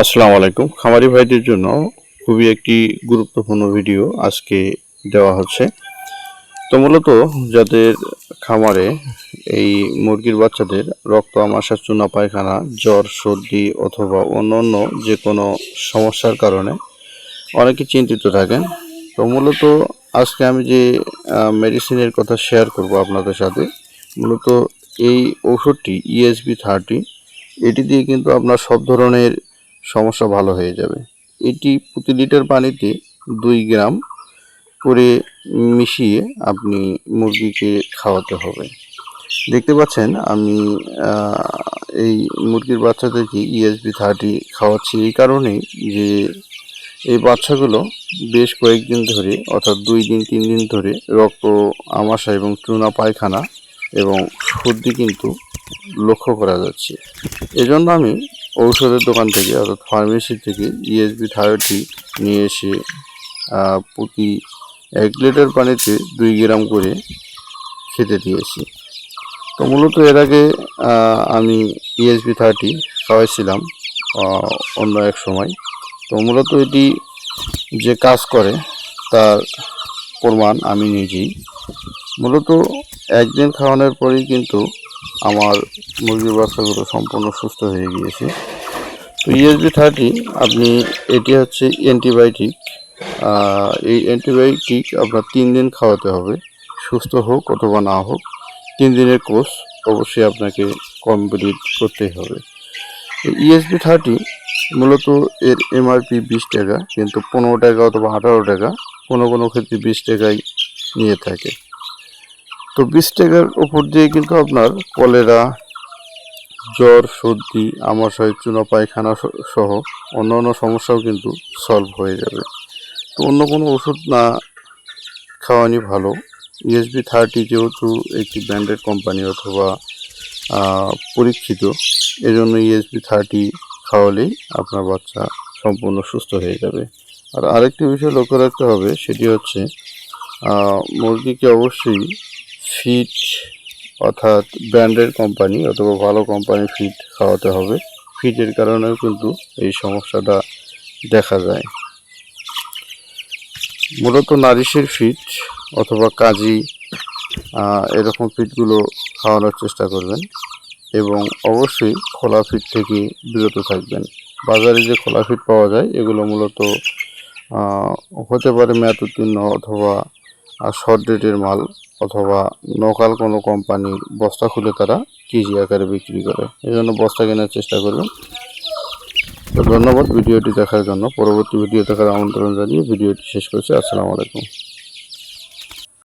আসসালামু আলাইকুম। খামারি ভাইদের জন্য খুবই একটি গুরুত্বপূর্ণ ভিডিও আজকে দেওয়া হচ্ছে। তো মূলত যাদের খামারে এই মুরগির বাচ্চাদের রক্ত আমাশয়, চুনা পায়খানা, জ্বর, সর্দি অথবা অন্যান্য যে কোনো সমস্যার কারণে অনেকে চিন্তিত থাকেন। তো মূলত আজকে আমি যে মেডিসিনের কথা শেয়ার করব আপনাদের সাথে, মূলত এই ওষুধটি ESB30, এটি দিয়ে কিন্তু আপনার সব ধরনের সমস্যা ভালো হয়ে যাবে। এটি প্রতি লিটার পানিতে 2 গ্রাম করে মিশিয়ে আপনি মুরগিকে খাওয়াতে হবে। দেখতে পাচ্ছেন আমি এই মুরগির বাচ্চাদেরকে ESB30 খাওয়াচ্ছি এই কারণেই যে এই বাচ্চাগুলো বেশ কয়েকদিন ধরে, অর্থাৎ 2 দিন 3 দিন ধরে রক্ত আমাশয় এবং চুনা পায়খানা এবং সর্দি কিন্তু লক্ষ্য করা যাচ্ছে। এজন্য আমি ঔষধের দোকান থেকে, অর্থাৎ ফার্মেসি থেকে ESB30 নিয়ে এসে প্রতি 1 লিটার পানিতে 2 গ্রাম করে খেতে দিয়েছি। তো মূলত এর আগে আমি ESB30 খাওয়াইছিলাম অন্য এক সময়। তো মূলত এটি যে কাজ করে তার প্রমাণ আমি নিজেই। মূলত একদিন খাওয়ানোর পরেই কিন্তু আমার মুরগির বাচ্চাগুলো সম্পূর্ণ সুস্থ হয়ে গিয়েছে। তো ESB30 আপনি, এটি হচ্ছে অ্যান্টিবায়োটিক। এই অ্যান্টিবায়োটিক আপনার 3 দিন খাওয়াতে হবে, সুস্থ হোক অথবা না হোক। 3 দিনের কোর্স অবশ্যই আপনাকে কমপ্লিট করতেই হবে। ESB30 মূলত এর MRP 20 টাকা, কিন্তু 15 টাকা অথবা 18 টাকা, কোনো ক্ষেত্রে 20 টাকায় নিয়ে থাকে। তো 20 টাকার উপর দিয়ে কিন্তু আপনার কলেরা, জ্বর, সর্দি, আমাশয়, চুনা পায়খানা সহ অন্যান্য সমস্যাও কিন্তু সলভ হয়ে যাবে। তো অন্য কোনো ওষুধ না খাওয়ানি ভালো। ESB30 যেহেতু একটি ব্র্যান্ডেড কোম্পানি অথবা পরীক্ষিত, এজন্য ESB30 খাওয়ালেই আপনার বাচ্চা সম্পূর্ণ সুস্থ হয়ে যাবে। আর আরেকটি বিষয় লক্ষ্য রাখতে হবে, সেটি হচ্ছে মুরগিকে অবশ্যই ফিড, অর্থাৎ ব্র্যান্ডের কোম্পানি অথবা ভালো কোম্পানির ফিড খাওয়াতে হবে। ফিডের কারণেও কিন্তু এই সমস্যাটা দেখা যায়। মূলত নারিশের ফিড অথবা কাজী এরকম ফিডগুলো খাওয়ানোর চেষ্টা করবেন এবং অবশ্যই খোলা ফিড থেকে বিরত থাকবেন। বাজারে যে খোলা ফিড পাওয়া যায় এগুলো মূলত হতে পারে মেয়াদ উত্তীর্ণ অথবা শর্ট ডেটের মাল, অথবা লোকাল কোনো কোম্পানির বস্তা খুলে তারা কেজি আকারে বিক্রি করে। এজন্য বস্তা কেনার চেষ্টা করবেন। তো ধন্যবাদ ভিডিওটি দেখার জন্য। পরবর্তী ভিডিও দেখার আমন্ত্রণ জানিয়ে ভিডিওটি শেষ করছি। আসসালামু আলাইকুম।